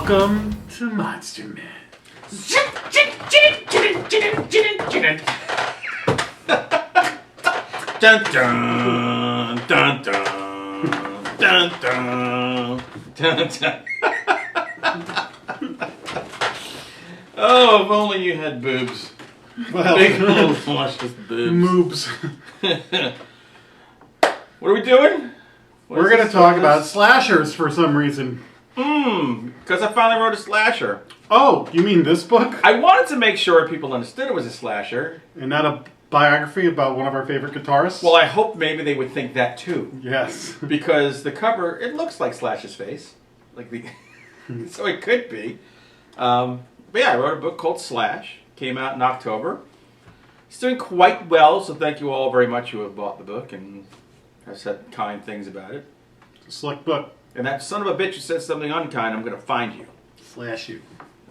Welcome to Monster Man. Dun dun dun dun dun dun dun dun. Oh, if only you had boobs. Well, Big little luscious boobs. moobs. What are we doing? We're going to talk about slashers for some reason. Because I finally wrote a slasher. Oh, you mean this book? I wanted to make sure people understood it was a slasher. And not a biography about one of our favorite guitarists? Well, I hope maybe they would think that too. Yes. Because the cover, it looks like Slash's face. Like the, so it could be. But yeah, I wrote a book called Slash. Came out in October. It's doing quite well, so thank you all very much who have bought the book and have said kind things about it. It's a slick book. And that son of a bitch who said something unkind, I'm going to find you. Slash you.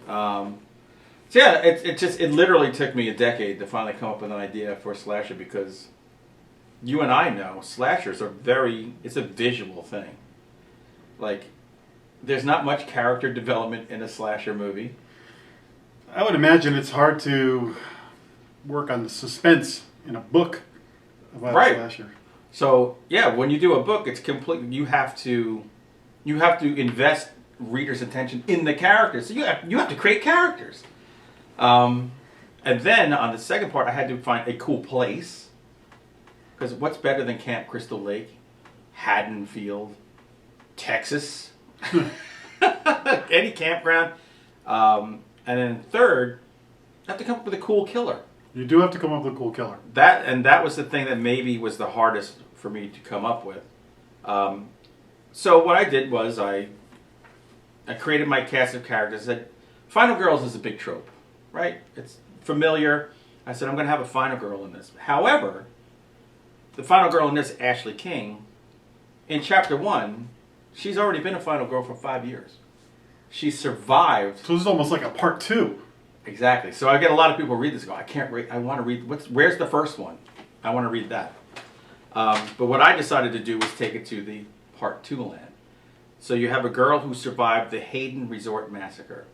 So yeah, it literally took me a decade to finally come up with an idea for a slasher because you and I know slashers are it's a visual thing. Like, there's not much character development in a slasher movie. I would imagine it's hard to work on the suspense in a book about a slasher. So yeah, when you do a book, it's completely you have to invest readers' attention in the characters. So you have to create characters. And then on the second part, I had to find a cool place because what's better than Camp Crystal Lake, Haddonfield, Texas, any campground. And then third, I have to come up with a cool killer. You do have to come up with a cool killer. That was the thing that maybe was the hardest for me to come up with. So what I did was I created my cast of characters. I said, Final Girls is a big trope, right? It's familiar. I said, I'm going to have a final girl in this. However, the final girl in this, Ashley King, in chapter 1, she's already been a final girl for 5 years. She survived. So this is almost like a part 2. Exactly. So I get a lot of people read this and go, I can't read. I want to read. Where's the first one? I want to read that. But what I decided to do was take it to the part 2 land. So you have a girl who survived the Hayden Resort Massacre,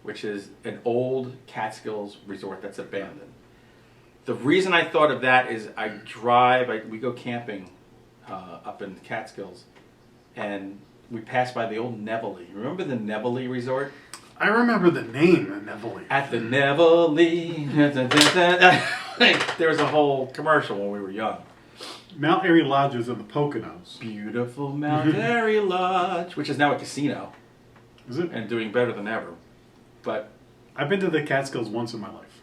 which is an old Catskills resort that's abandoned. The reason I thought of that is we go camping up in the Catskills, and we pass by the old Nevele. Remember the Nevele Resort? I remember the name, the Nevele. At the Nevele. There was a whole commercial when we were young. Mount Airy Lodge is in the Poconos. Beautiful Mount Airy Lodge, which is now a casino. Is it? And doing better than ever. But I've been to the Catskills once in my life.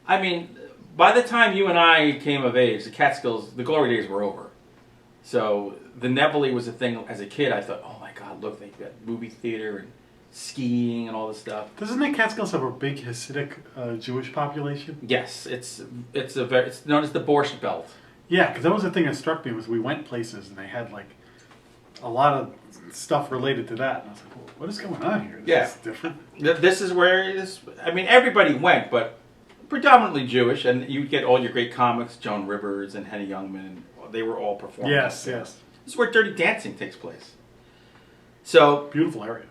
I mean, by the time you and I came of age, the Catskills, the glory days were over. So the Nevele was a thing. As a kid, I thought, oh my God, look, they've got movie theater and skiing and all this stuff. Doesn't the Catskills have a big Hasidic Jewish population? Yes, it's known as the Borscht Belt. Yeah, because that was the thing that struck me was we went places and they had like a lot of stuff related to that. And I was like, well, what is going on here? This is different. This is where it is. I mean, everybody went, but predominantly Jewish. And you get all your great comics, Joan Rivers and Henny Youngman. They were all performing. Yes. This is where Dirty Dancing takes place. So beautiful area.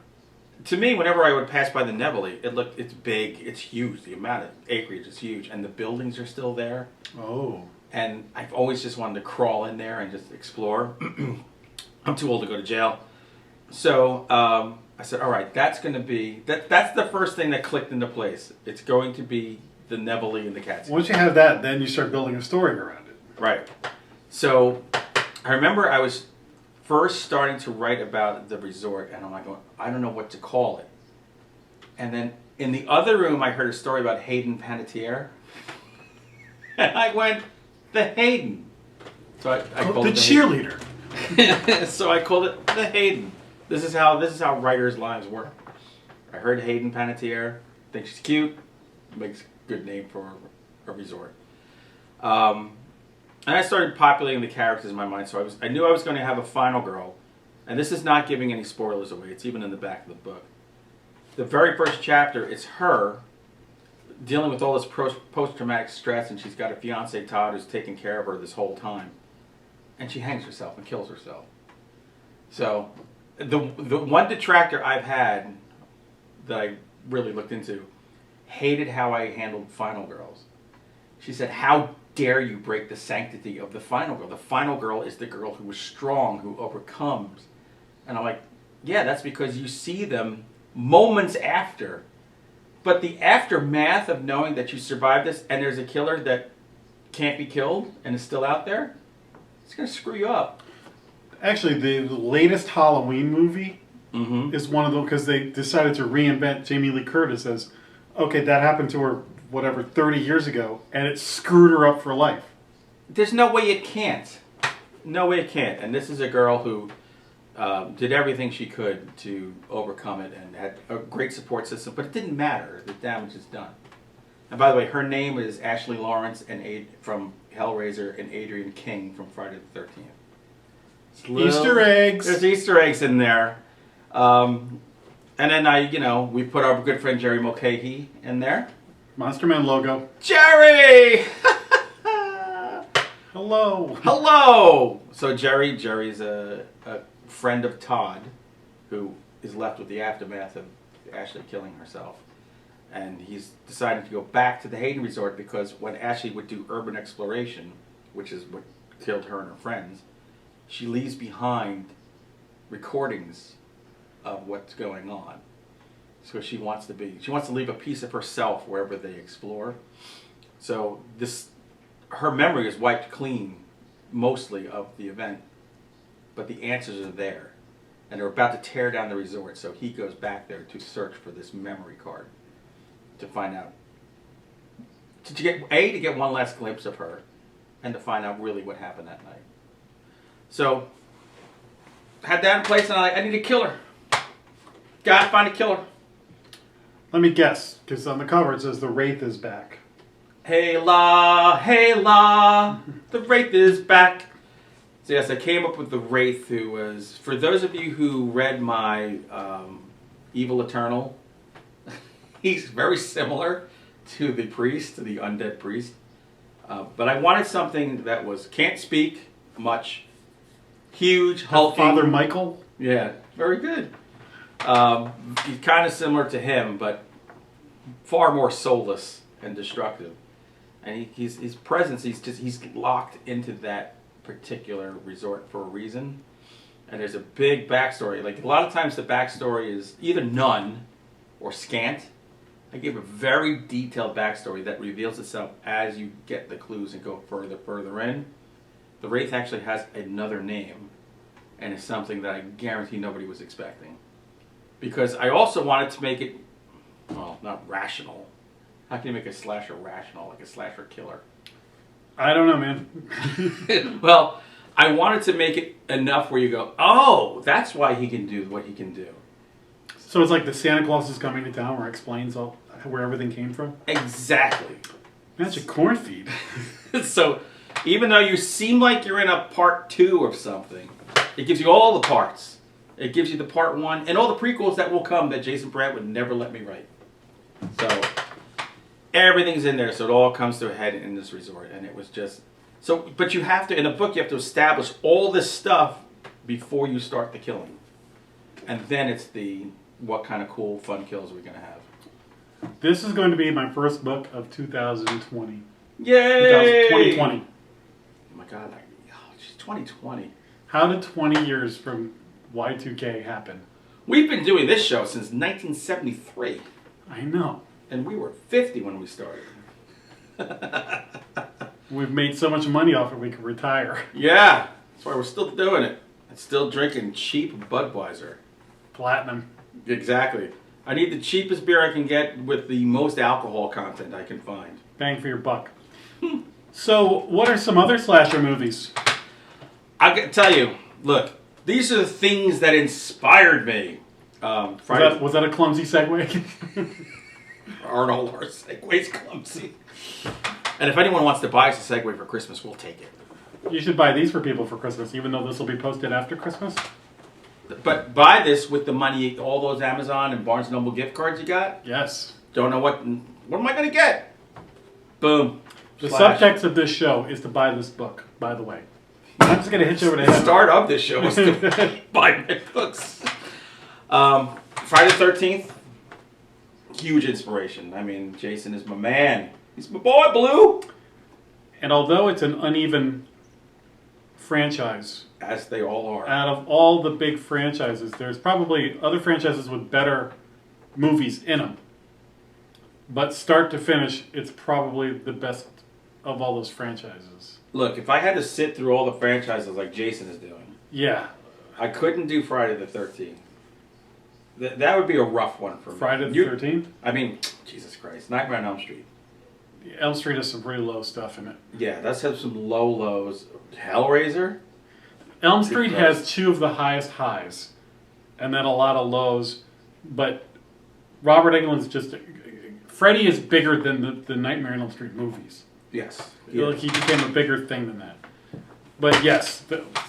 To me, whenever I would pass by the Nevele, it's big, it's huge. The amount of acreage is huge, and the buildings are still there. Oh. And I've always just wanted to crawl in there and just explore. I'm too old to go to jail. So I said, all right, that's going to be... That's the first thing that clicked into place. It's going to be the Nevele and the Catskills. Once you have that, then you start building a story around it. Right. So I remember I was first starting to write about the resort, and I'm like, I don't know what to call it. And then in the other room, I heard a story about Hayden Panettiere. And I went... The Hayden. So I called the it the cheerleader. Hayden. So I called it the Hayden. This is how writers' lives work. I heard Hayden Panettiere. Think she's cute. Makes a good name for a resort. And I started populating the characters in my mind. So I knew I was going to have a final girl. And this is not giving any spoilers away. It's even in the back of the book. The very first chapter is her dealing with all this post-traumatic stress, and she's got a fiance, Todd, who's taking care of her this whole time. And she hangs herself and kills herself. So the one detractor I've had that I really looked into, hated how I handled final girls. She said, how dare you break the sanctity of the final girl? The final girl is the girl who is strong, who overcomes. And I'm like, yeah, that's because you see them moments after. But the aftermath of knowing that you survived this and there's a killer that can't be killed and is still out there, it's going to screw you up. Actually, the latest Halloween movie is one of them, because they decided to reinvent Jamie Lee Curtis as, okay, that happened to her, whatever, 30 years ago, and it screwed her up for life. There's no way it can't. No way it can't. And this is a girl who did everything she could to overcome it and had a great support system, but it didn't matter. The damage is done. And by the way, her name is Ashley Lawrence from Hellraiser and Adrian King from Friday the 13th. Easter eggs. There's Easter eggs in there. And then we put our good friend Jerry Mulcahy in there. Monster Man logo. Jerry! Hello. Hello! So Jerry's a friend of Todd, who is left with the aftermath of Ashley killing herself. And he's decided to go back to the Hayden Resort because when Ashley would do urban exploration, which is what killed her and her friends, she leaves behind recordings of what's going on. So she wants to leave a piece of herself wherever they explore. So her memory is wiped clean, mostly, of the event, but the answers are there. And they're about to tear down the resort, so he goes back there to search for this memory card to find out, to get one last glimpse of her, and to find out really what happened that night. So, had that in place, and I need a killer. Gotta find a killer. Let me guess, because on the cover it says the Wraith is back. Hey la, the Wraith is back. So yes, I came up with the Wraith, who was, for those of you who read my Evil Eternal, he's very similar to the priest, to the undead priest. But I wanted something that can't speak much, huge, hulking. Father Michael? Yeah, very good. He's kind of similar to him, but far more soulless and destructive. And his presence, he's locked into that particular resort for a reason. And there's a big backstory. Like, a lot of times the backstory is either none or scant. I give a very detailed backstory that reveals itself as you get the clues and go further in. The Wraith actually has another name, and it's something that I guarantee nobody was expecting. Because I also wanted to make it, well, not rational. How can you make a slasher rational, like a slasher killer? I don't know, man. Well, I wanted to make it enough where you go, oh, that's why he can do what he can do. So it's like the Santa Claus is coming to town, where it explains where everything came from? Exactly. Magic corn feed. So, even though you seem like you're in a part 2 of something, it gives you all the parts. It gives you the part 1 and all the prequels that will come that Jason Brandt would never let me write. So, everything's in there, so it all comes to a head in this resort. And it was just... So, but you have to, in a book, you have to establish all this stuff before you start the killing. And then it's what kind of cool, fun kills are we going to have. This is going to be my first book of 2020. Yay! 2020. Oh my God, it's 2020. How did 20 years from Y2K happen? We've been doing this show since 1973. I know. And we were 50 when we started. We've made so much money off it we could retire. Yeah, that's why we're still doing it. And still drinking cheap Budweiser. Platinum. Exactly. I need the cheapest beer I can get with the most alcohol content I can find. Bang for your buck. So, what are some other slasher movies? I can tell you, look, these are the things that inspired me. Was that a clumsy segue? Aren't all our segues clumsy? And if anyone wants to buy us a Segway for Christmas, we'll take it. You should buy these for people for Christmas, even though this will be posted after Christmas. But buy this with the money, all those Amazon and Barnes & Noble gift cards you got. Yes. Don't know what am I going to get? Boom. The subtext of this show is to buy this book, by the way. I'm just going to hit you over the head. The start of this show was to buy my books. Friday the 13th, huge inspiration. I mean, Jason is my man. He's my boy, Blue. And although it's an uneven franchise, as they all are, out of all the big franchises, there's probably other franchises with better movies in them. But start to finish, it's probably the best of all those franchises. Look, if I had to sit through all the franchises like Jason is doing, yeah, I couldn't do Friday the 13th. That would be a rough one for me. Friday the 13th? I mean, Jesus Christ. Nightmare on Elm Street. Elm Street has some pretty low stuff in it. Yeah, that's have some low lows. Hellraiser? Elm Street has two of the highest highs, and then a lot of lows. But Robert Englund's just... Freddy is bigger than the Nightmare on Elm Street movies. Yes. He became a bigger thing than that. But yes,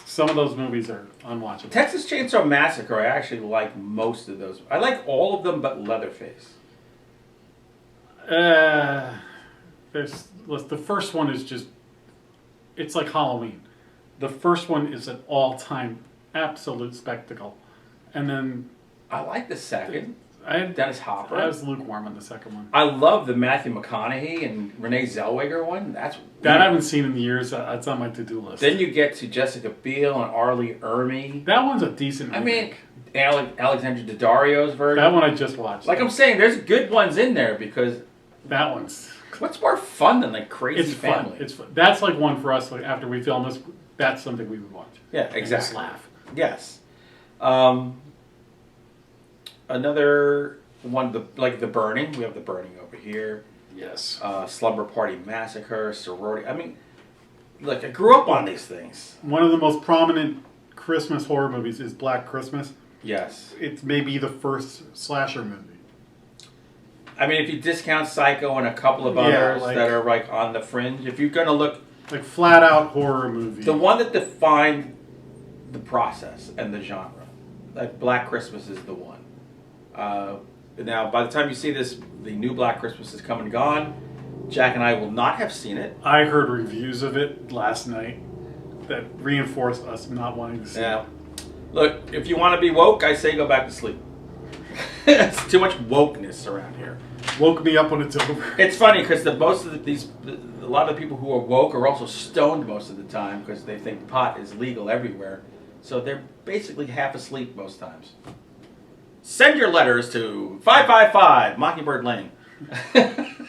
some of those movies are unwatchable. Texas Chainsaw Massacre, I actually like most of those. I like all of them but Leatherface. The first one is just... It's like Halloween. The first one is an all-time absolute spectacle. And then... I like the second. Dennis Dennis Hopper. I was lukewarm on the second one. I love the Matthew McConaughey and Renee Zellweger one. That I haven't seen in years. That's on my to-do list. Then you get to Jessica Biel and Arlie Ermey. That one's a decent remake. remake. I mean, Alexandra Daddario's version. That one I just watched. Like I'm saying, there's good ones in there because... That one's... What's more fun than like Crazy Family? It's fun. That's like one for us. Like after we film this, that's something we would watch. Yeah, and exactly. just laugh. Yes. Another one, the Burning. We have The Burning over here. Yes. Slumber Party Massacre, Sorority. I mean, look, I grew up on these things. One of the most prominent Christmas horror movies is Black Christmas. Yes. It's maybe the first slasher movie. I mean, if you discount Psycho and a couple of others that are like on the fringe, if you're going to look... Like flat out horror movie. The one that defined the process and the genre. Like Black Christmas is the one. Now, by the time you see this, the new Black Christmas is come and gone. Jack and I will not have seen it. I heard reviews of it last night that reinforced us not wanting to see it. Look, if you want to be woke, I say go back to sleep. It's too much wokeness around here. Woke me up when it's over. It's funny because a lot of the people who are woke are also stoned most of the time because they think pot is legal everywhere. So they're basically half asleep most times. Send your letters to 555 Mockingbird Lane.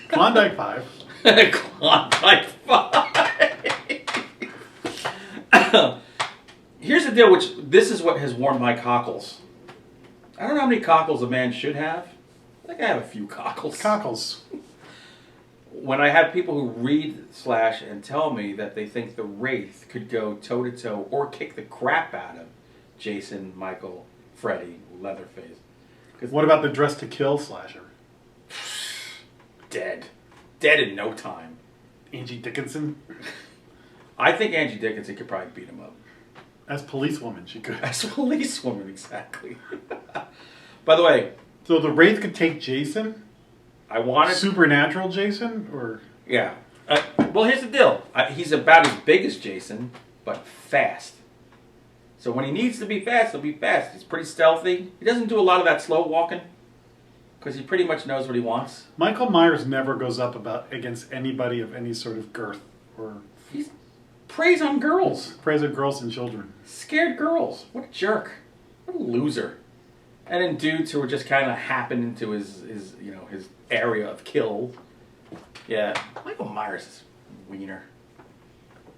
Klondike 5. Klondike 5. Here's the deal, this is what has worn my cockles. I don't know how many cockles a man should have. I think I have a few cockles. Cockles. When I have people who read Slash and tell me that they think the Wraith could go toe-to-toe or kick the crap out of Jason, Michael, Freddy, Leatherface. What about the Dress to Kill slasher? Dead. Dead in no time. Angie Dickinson? I think Angie Dickinson could probably beat him up. As policewoman, she could. As policewoman, exactly. By the way... So the Wraith could take Jason? I wanted... Supernatural Jason? Or... Yeah. Well, here's the deal. He's about as big as Jason, but fast. So when he needs to be fast, he'll be fast. He's pretty stealthy. He doesn't do a lot of that slow walking because he pretty much knows what he wants. Michael Myers never goes up against anybody of any sort of girth. He preys on girls. Preys on girls and children. Scared girls. What a jerk. What a loser. And then dudes who are just kind of happen into his area of kill. Yeah, Michael Myers is a wiener.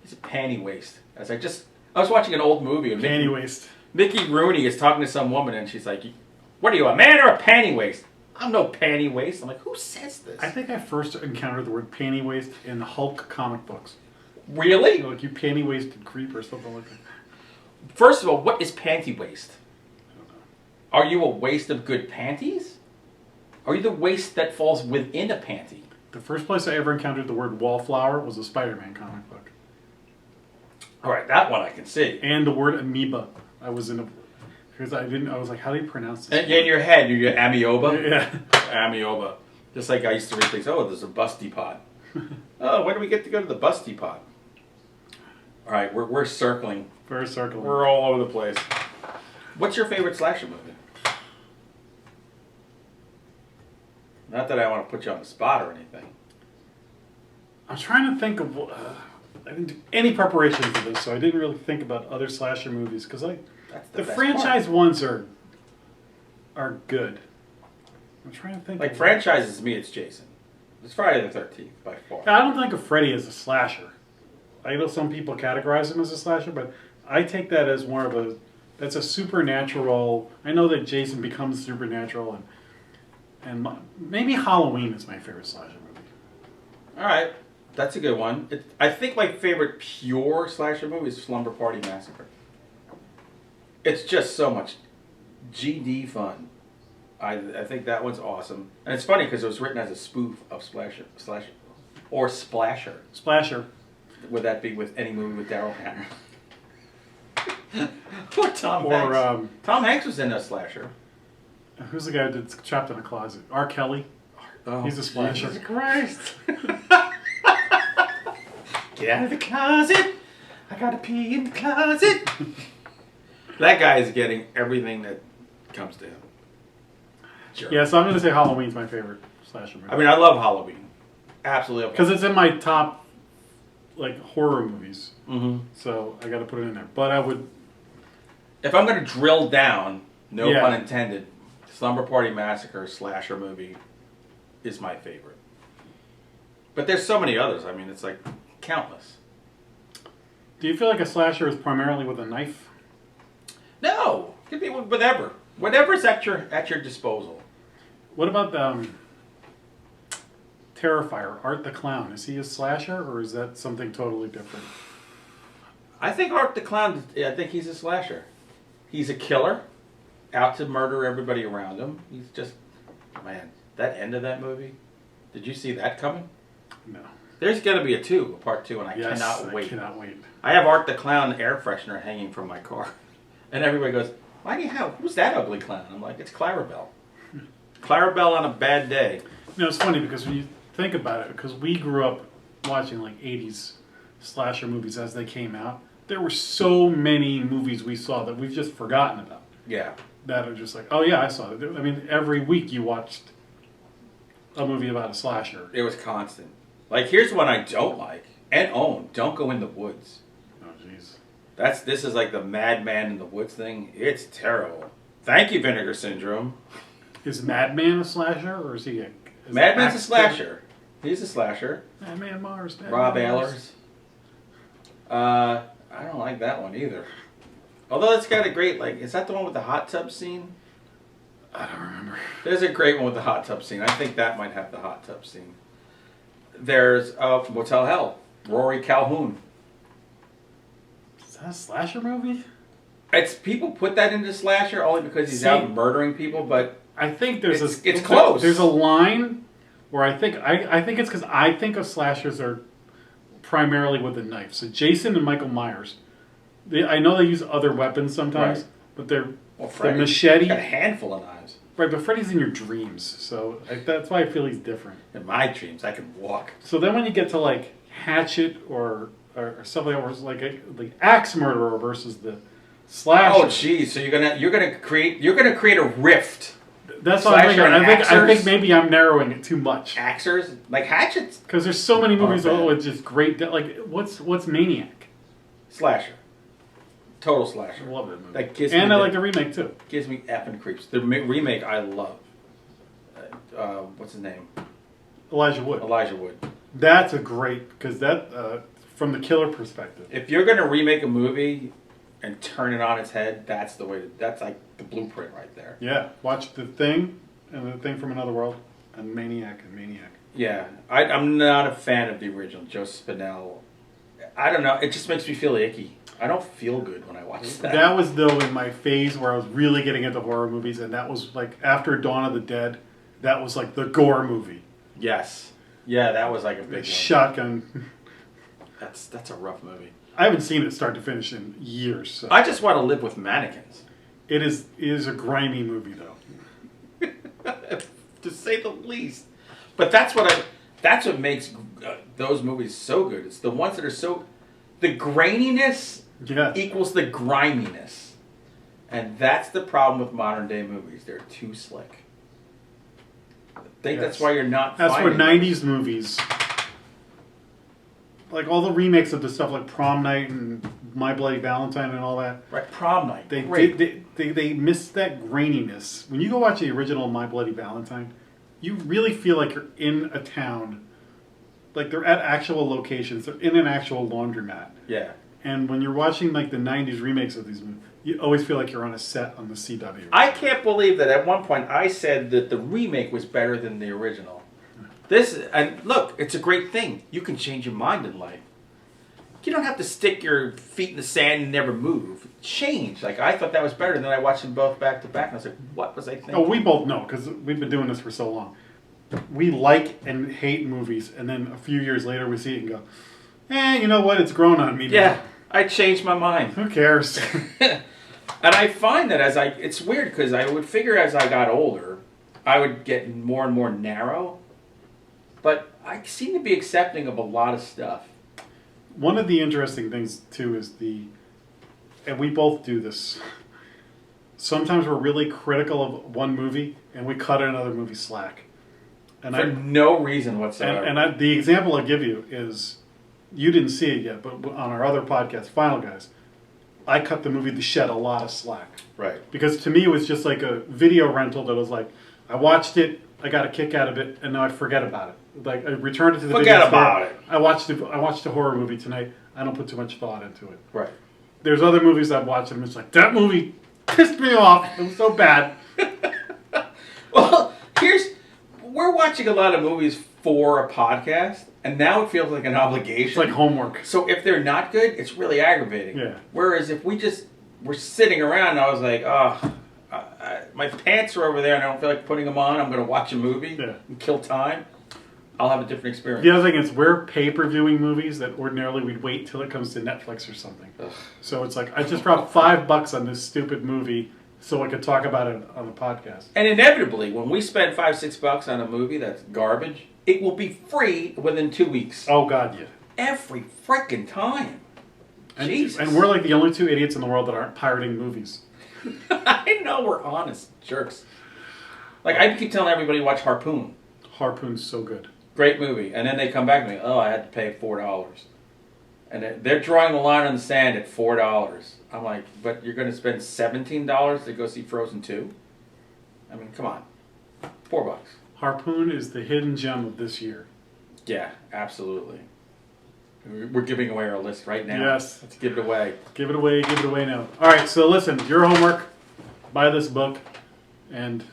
He's a panty waste. I was watching an old movie. Panty waste. Mickey Rooney is talking to some woman and she's like, "What are you, a man or a panty waste?" I'm no panty waste. I'm like, who says this? I think I first encountered the word panty waste in Hulk comic books. Really? Like you panty wasted creep or something like that. First of all, what is panty waste? I don't know. Are you a waste of good panties? Are you the waste that falls within a panty? The first place I ever encountered the word wallflower was a Spider-Man comic book. All right, that one I can see. And the word amoeba. I was like, how do you pronounce this? And in your head, you're amioba? Yeah. Amioba. Just like I used to read things, there's a busty pot. Oh, when do we get to go to the busty pot? All right, we're circling. We're circling. We're all over the place. What's your favorite slasher movie? Not that I want to put you on the spot or anything. I'm trying to think of. I didn't do any preparation for this, so I didn't really think about other slasher movies because the franchise ones are good. I'm trying to think. Like franchises, to me, it's Jason. It's Friday the 13th by far. I don't think of Freddy as a slasher. I know some people categorize him as a slasher, but I take that as more of that's a supernatural. I know that Jason becomes supernatural, and maybe Halloween is my favorite slasher movie. All right, that's a good one. I think my favorite pure slasher movie is Slumber Party Massacre. It's just so much GD fun. I think that one's awesome. And it's funny because it was written as a spoof of Slasher. Or Splasher. Splasher. Would that be with any movie with Daryl Hannah? Or Tom Hanks. Tom Hanks was in a Slasher. Who's the guy that's trapped in a closet? R. Kelly. Oh, he's a Splasher. Jesus Christ. Get out of the closet. I gotta pee in the closet. That guy is getting everything that comes to him. Sure. Yeah, so I'm going to say Halloween's my favorite slasher movie. I mean, I love Halloween. Absolutely. Because it's in my top, horror movies. Mm-hmm. So I got to put it in there. But I would... If I'm going to drill down, no pun intended, Slumber Party Massacre slasher movie is my favorite. But there's so many others. I mean, it's countless. Do you feel like a slasher is primarily with a knife? No. It could be with whatever. Whatever's at your disposal. What about Terrifier, Art the Clown? Is he a slasher, or is that something totally different? I think Art the Clown, I think he's a slasher. He's a killer, out to murder everybody around him. He's just, man, that end of that movie, did you see that coming? No. There's going to be a part 2, and I cannot wait. I cannot wait. I have Art the Clown air freshener hanging from my car. And everybody goes, why do you have, who's that ugly clown? I'm like, it's Clarabelle. Clarabelle on a bad day. It's funny because when you think about it, because we grew up watching 80s slasher movies as they came out, there were so many movies we saw that we've just forgotten about. Yeah. That are just oh yeah, I saw it. I mean, every week you watched a movie about a slasher. It was constant. Here's one I don't like and own. Don't Go in the Woods. Oh, jeez. This is the Madman in the Woods thing. It's terrible. Thank you, Vinegar Syndrome. Is Madman a slasher, or is he a... Madman's a slasher. He's a slasher. Madman Mars. Rob Ehlers. I don't like that one either. Although it's got a great, is that the one with the hot tub scene? I don't remember. There's a great one with the hot tub scene. I think that might have the hot tub scene. There's Motel Hell. Rory Calhoun. Is that a slasher movie? It's people put that into slasher only because he's out murdering people, but I think there's it's close. There's a line where I think it's because I think of slashers are primarily with a knife. So Jason and Michael Myers, I know they use other weapons sometimes, right. But they're the machete. Got a handful of knives. Right, but Freddy's in your dreams, so that's why I feel he's different. In my dreams, I can walk. So then when you get to Hatchet or something that was like axe murderer versus the slasher. Oh, geez! So you're gonna create a rift. That's what I'm thinking. I think maybe I'm narrowing it too much. Axers, hatchets. Because there's so many movies. It's just great. What's Maniac? Slasher. Total slasher. I love that movie. That gives I like the remake too. Gives me effing creeps. The remake I love. What's his name? Elijah Wood. Elijah Wood. That's a great, because that from the killer perspective. If you're gonna remake a movie and turn it on its head, that's the way. That's the blueprint right there. Yeah, watch The Thing and The Thing from Another World and Maniac. Yeah, I'm not a fan of the original Joe Spinell. I don't know. It just makes me feel icky. I don't feel good when I watch that. That was, though, in my phase where I was really getting into horror movies, and that was after Dawn of the Dead, that was the gore movie. Yes. Yeah, that was a big one. Shotgun. That's a rough movie. I haven't seen it start to finish in years. So. I just want to live with mannequins. It is a grimy movie, though. To say the least. But that's what makes those movies so good. It's the ones that are so... The graininess equals the griminess. And that's the problem with modern day movies. They're too slick. I think that's why you're not. That's where finding '90s movies, like all the remakes of the stuff like Prom Night and My Bloody Valentine and all that. Right, Prom Night. They miss that graininess. When you go watch the original My Bloody Valentine, you really feel like you're in a town. Like they're at actual locations. They're in an actual laundromat. Yeah. And when you're watching like the '90s remakes of these movies, you always feel like you're on a set on the CW. I can't believe that at one point I said that the remake was better than the original. And look, it's a great thing. You can change your mind in life. You don't have to stick your feet in the sand and never move. Change. Like, I thought that was better. And then I watched them both back to back, and I was like, what was I thinking? Oh, we both know, because we've been doing this for so long. We like and hate movies, and then a few years later we see it and go, you know what? It's grown on me now. Yeah, I changed my mind. Who cares? And I find that it's weird, because I would figure as I got older, I would get more and more narrow. But I seem to be accepting of a lot of stuff. One of the interesting things, too, is and we both do this, sometimes we're really critical of one movie, and we cut another movie slack. And For no reason whatsoever. And the example I give you is, you didn't see it yet, but on our other podcast, Final Guys, I cut the movie The Shed a lot of slack. Right. Because to me it was just like a video rental that was like, I watched it, I got a kick out of it, and now I forget about it. Like I returned it to the video store. Forget about it. I watched a horror movie tonight. I don't put too much thought into it. Right. There's other movies I've watched and it's like, that movie pissed me off. It was so bad. Well, we're watching a lot of movies for a podcast, and now it feels like an obligation. It's like homework. So if they're not good, it's really aggravating. Yeah. Whereas if we're sitting around, and I was like, my pants are over there, and I don't feel like putting them on. I'm going to watch a movie and kill time. I'll have a different experience. The other thing is we're pay-per-viewing movies that ordinarily we'd wait till it comes to Netflix or something. Ugh. So it's like, I just dropped $5 on this stupid movie so I could talk about it on the podcast. And inevitably, when we spend $5-6 on a movie that's garbage, it will be free within 2 weeks. Oh, God, yeah. Every freaking time. And, Jesus. and we're like the only two idiots in the world that aren't pirating movies. I know we're honest jerks. Like, I keep telling everybody to watch Harpoon. Harpoon's so good. Great movie. And then they come back to me, I had to pay $4. And they're drawing the line on the sand at $4. I'm like, but you're going to spend $17 to go see Frozen 2? I mean, come on. $4. Harpoon is the hidden gem of this year. Yeah, absolutely. We're giving away our list right now. Yes. Let's give it away. Give it away now. All right, so listen, your homework, buy this book, and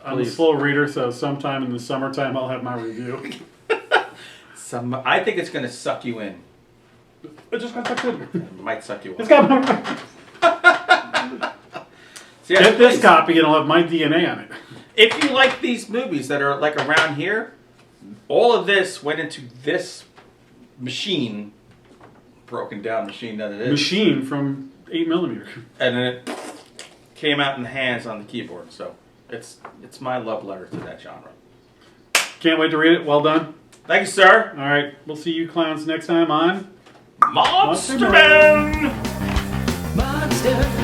I'm a slow reader, so sometime in the summertime I'll have my review. I think it's going to suck you in. It just got sucked in. It might suck you in. It's got more. So yes, Get this copy and it'll have my DNA on it. If you like these movies that are like around here, all of this went into this machine, broken down machine that it is. Machine from 8mm. And then it came out in the hands on the keyboard. So it's my love letter to that genre. Can't wait to read it. Well done. Thank you, sir. All right, we'll see you clowns next time on Monster Man! Monster